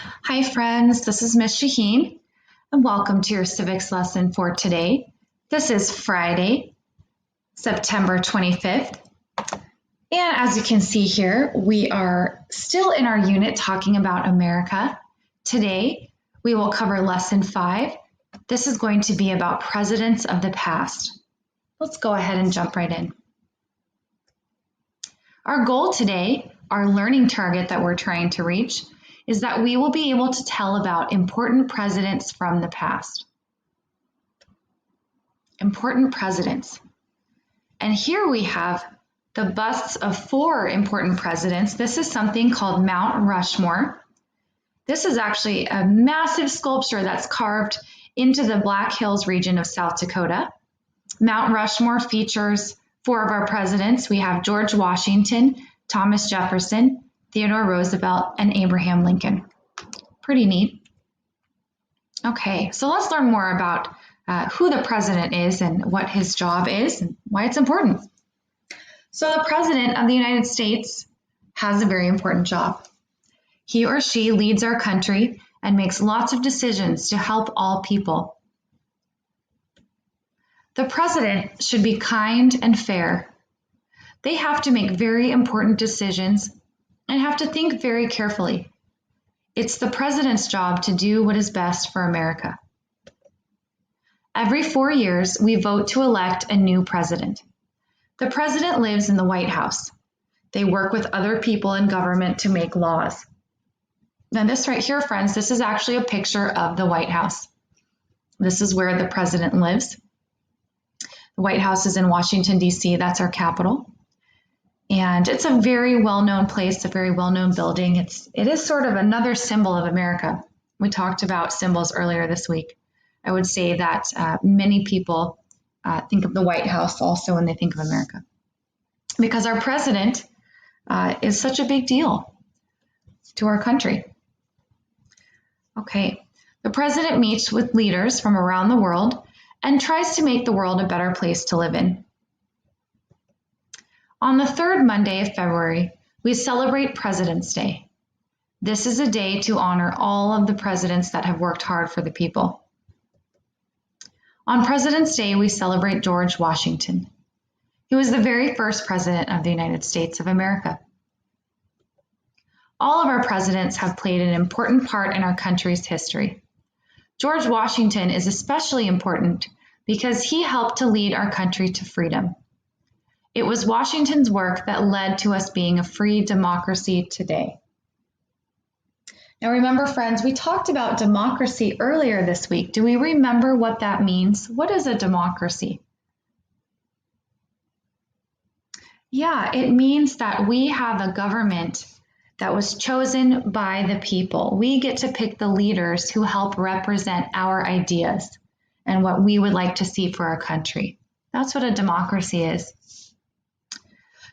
Hi friends, this is Miss Shaheen, and welcome to your civics lesson for today. This is Friday, September 25th, and as you can see here, we are still in our unit talking about America. Today, we will cover lesson 5. This is going to be about presidents of the past. Let's go ahead and jump right in. Our goal today, our learning target that we're trying to reach, is that we will be able to tell about important presidents from the past. Important presidents. And here we have the busts of 4 important presidents. This is something called Mount Rushmore. This is actually a massive sculpture that's carved into the Black Hills region of South Dakota. Mount Rushmore features 4 of our presidents. We have George Washington, Thomas Jefferson, Theodore Roosevelt, and Abraham Lincoln. Pretty neat. Okay, so let's learn more about who the president is and what his job is and why it's important. So the president of the United States has a very important job. He or she leads our country and makes lots of decisions to help all people. The president should be kind and fair. They have to make very important decisions and have to think very carefully. It's the president's job to do what is best for America. Every 4 years, we vote to elect a new president. The president lives in the White House. They work with other people in government to make laws. Now this right here, friends, this is actually a picture of the White House. This is where the president lives. The White House is in Washington, D.C. That's our capital. And it's a very well-known place, a very well-known building. It is sort of another symbol of America. We talked about symbols earlier this week. I would say that many people think of the White House also when they think of America, because our president is such a big deal to our country. Okay, the president meets with leaders from around the world and tries to make the world a better place to live in. On the 3rd Monday of February, we celebrate President's Day. This is a day to honor all of the presidents that have worked hard for the people. On President's Day, we celebrate George Washington. He was the very first president of the United States of America. All of our presidents have played an important part in our country's history. George Washington is especially important because he helped to lead our country to freedom. It was Washington's work that led to us being a free democracy today. Now remember, friends, we talked about democracy earlier this week. Do we remember what that means? What is a democracy? Yeah, it means that we have a government that was chosen by the people. We get to pick the leaders who help represent our ideas and what we would like to see for our country. That's what a democracy is.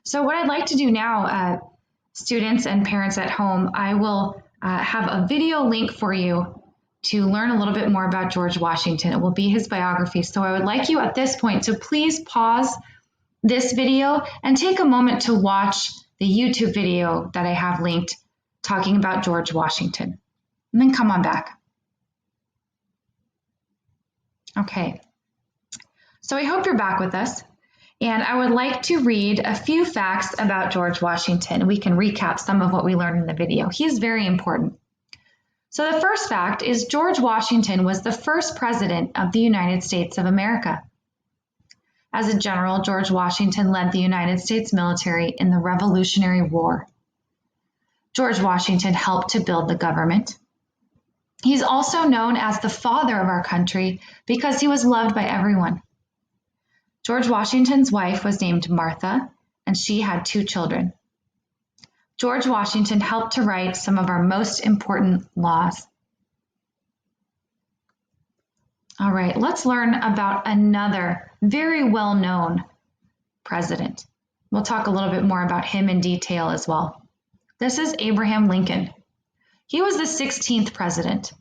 So what I'd like to do now, students and parents at home, I will have a video link for you to learn a little bit more about George Washington. It will be his biography. So I would like you at this point to please pause this video and take a moment to watch the YouTube video that I have linked talking about George Washington. And then come on back. Okay. So I hope you're back with us. And I would like to read a few facts about George Washington. We can recap some of what we learned in the video. He's very important. So the first fact is George Washington was the first president of the United States of America. As a general, George Washington led the United States military in the Revolutionary War. George Washington helped to build the government. He's also known as the father of our country because he was loved by everyone. George Washington's wife was named Martha, and she had 2 children. George Washington helped to write some of our most important laws. All right, let's learn about another very well-known president. We'll talk a little bit more about him in detail as well. This is Abraham Lincoln. He was the 16th president.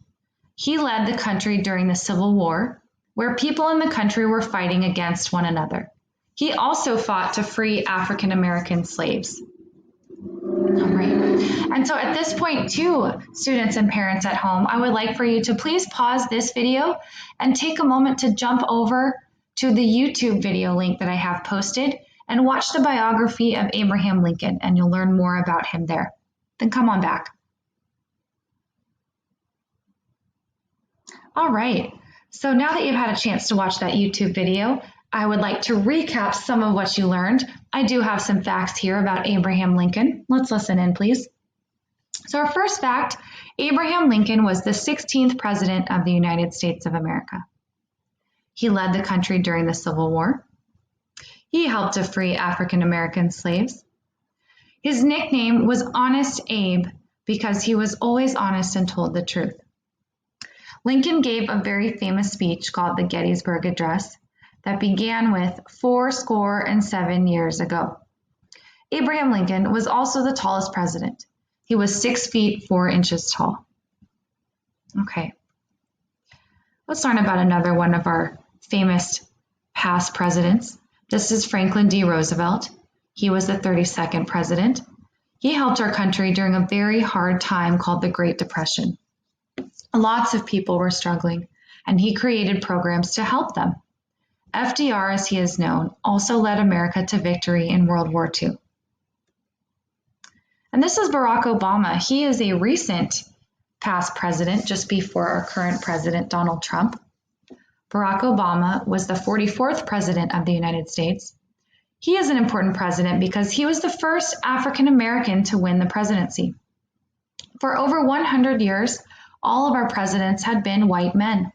He led the country during the Civil War, where people in the country were fighting against one another. He also fought to free African American slaves. All right. And so at this point too, students and parents at home, I would like for you to please pause this video and take a moment to jump over to the YouTube video link that I have posted and watch the biography of Abraham Lincoln, and you'll learn more about him there. Then come on back. All right, so now that you've had a chance to watch that YouTube video, I would like to recap some of what you learned. I do have some facts here about Abraham Lincoln. Let's listen in, please. So our first fact, Abraham Lincoln was the 16th president of the United States of America. He led the country during the Civil War. He helped to free African American slaves. His nickname was Honest Abe because he was always honest and told the truth. Lincoln gave a very famous speech called the Gettysburg Address that began with 77 years ago. Abraham Lincoln was also the tallest president. He was 6 feet 4 inches tall. Okay, let's learn about another one of our famous past presidents. This is Franklin D. Roosevelt. He was the 32nd president. He helped our country during a very hard time called the Great Depression. Lots of people were struggling, and he created programs to help them. FDR, as he is known, also led America to victory in World War II. And this is Barack Obama. He is a recent past president, just before our current president, Donald Trump. Barack Obama was the 44th president of the United States. He is an important president because he was the first African American to win the presidency. For over 100 years, all of our presidents had been white men.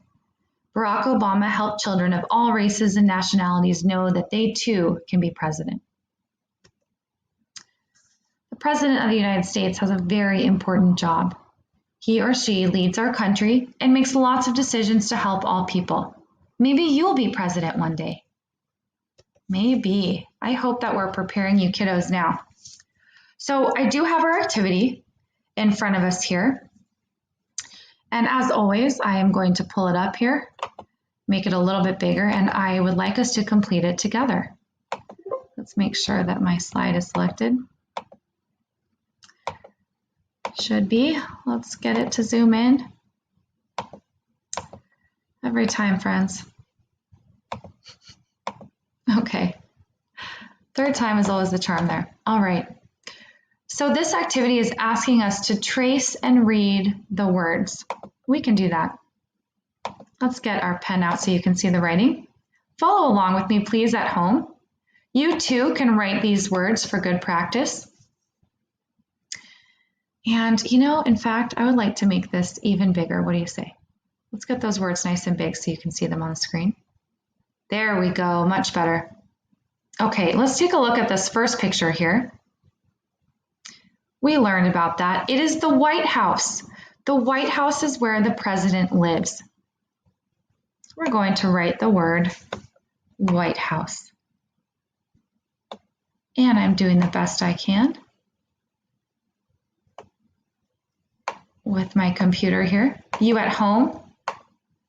Barack Obama helped children of all races and nationalities know that they too can be president. The President of the United States has a very important job. He or she leads our country and makes lots of decisions to help all people. Maybe you'll be president one day. Maybe. I hope that we're preparing you kiddos now. So I do have our activity in front of us here. And as always, I am going to pull it up here, make it a little bit bigger, and I would like us to complete it together. Let's make sure that my slide is selected. Should be. Let's get it to zoom in. Every time, friends. Okay. Third time is always the charm there. All right. So this activity is asking us to trace and read the words. We can do that. Let's get our pen out so you can see the writing. Follow along with me, please, at home. You too can write these words for good practice. And in fact, I would like to make this even bigger. What do you say? Let's get those words nice and big so you can see them on the screen. There we go, much better. Okay, let's take a look at this first picture here. We learned about that. It is the White House. The White House is where the president lives. We're going to write the word White House. And I'm doing the best I can with my computer here. You at home,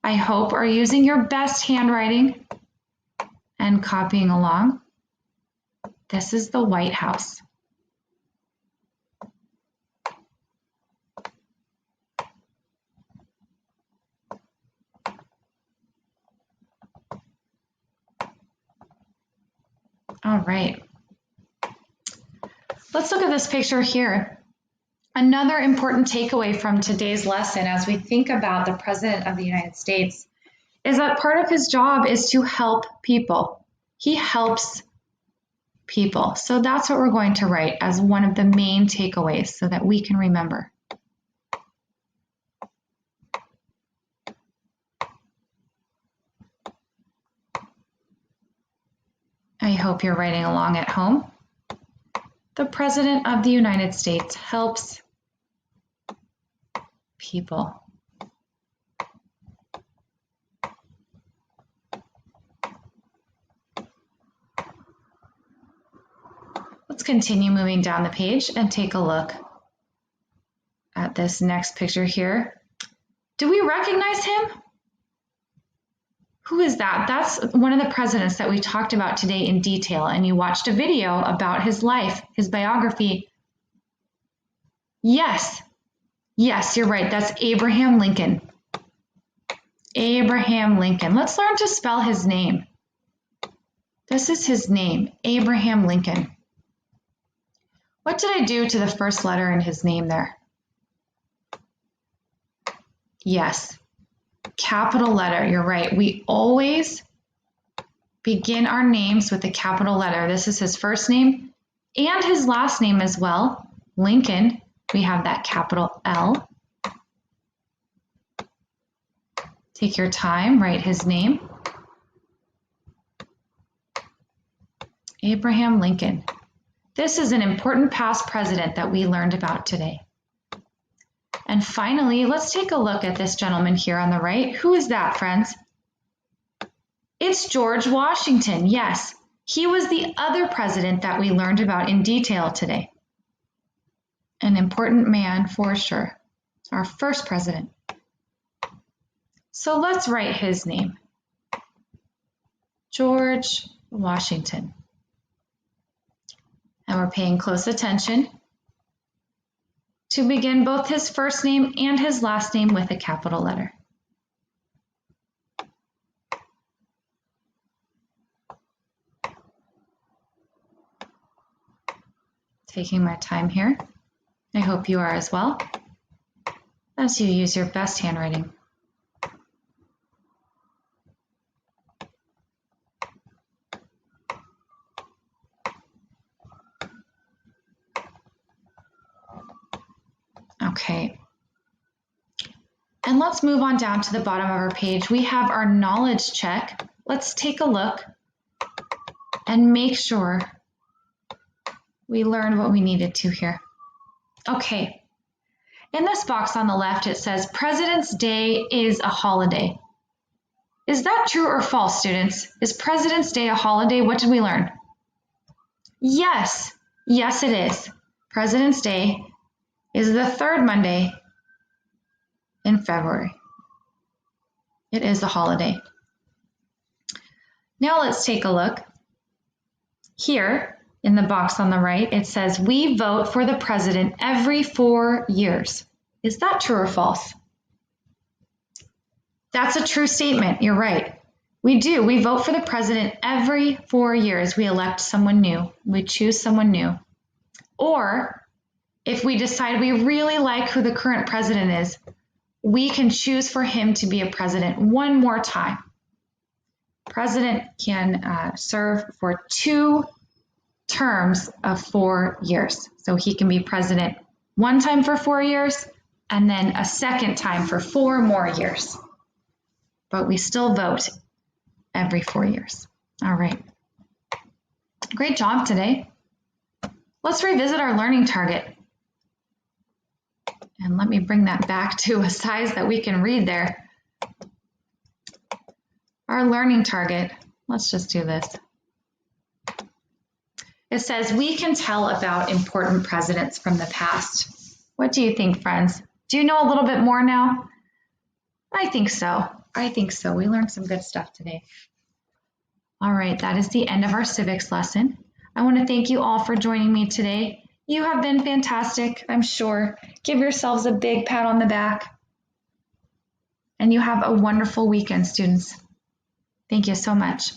I hope, are using your best handwriting and copying along. This is the White House. All right. Let's look at this picture here. Another important takeaway from today's lesson as we think about the President of the United States is that part of his job is to help people. He helps people. So that's what we're going to write as one of the main takeaways so that we can remember. I hope you're writing along at home. The President of the United States helps people. Let's continue moving down the page and take a look at this next picture here. Do we recognize him? Who is that? That's one of the presidents that we talked about today in detail, and you watched a video about his life, his biography. Yes, yes, you're right. That's Abraham Lincoln. Abraham Lincoln. Let's learn to spell his name. This is his name, Abraham Lincoln. What did I do to the first letter in his name there? Yes, capital letter. You're right. We always begin our names with a capital letter. This is his first name and his last name as well. Lincoln, we have that capital L. Take your time, write his name. Abraham Lincoln. This is an important past president that we learned about today. And finally, let's take a look at this gentleman here on the right. Who is that, friends? It's George Washington. Yes, he was the other president that we learned about in detail today. An important man for sure. Our first president. So let's write his name. George Washington. And we're paying close attention to begin both his first name and his last name with a capital letter. Taking my time here. I hope you are as well, as you use your best handwriting. Okay. And let's move on down to the bottom of our page. We have our knowledge check. Let's take a look and make sure we learned what we needed to here. Okay. In this box on the left, it says President's Day is a holiday. Is that true or false, students? Is President's Day a holiday? What did we learn? Yes. Yes, it is. President's Day is the third Monday in February. It is a holiday. Now let's take a look. Here in the box on the right, it says we vote for the president every 4 years. Is that true or false? That's a true statement. You're right. We do. We vote for the president every 4 years. We elect someone new. We choose someone new. Or if we decide we really like who the current president is, we can choose for him to be a president one more time. President can serve for 2 terms of 4 years. So he can be president one time for 4 years and then a second time for 4 more years. But we still vote every 4 years. All right. Great job today. Let's revisit our learning target. And let me bring that back to a size that we can read there. Our learning target, let's just do this. It says we can tell about important presidents from the past. What do you think, friends? Do you know a little bit more now? I think so. I think so. We learned some good stuff today. All right, that is the end of our civics lesson. I want to thank you all for joining me today. You have been fantastic, I'm sure. Give yourselves a big pat on the back. And you have a wonderful weekend, students. Thank you so much.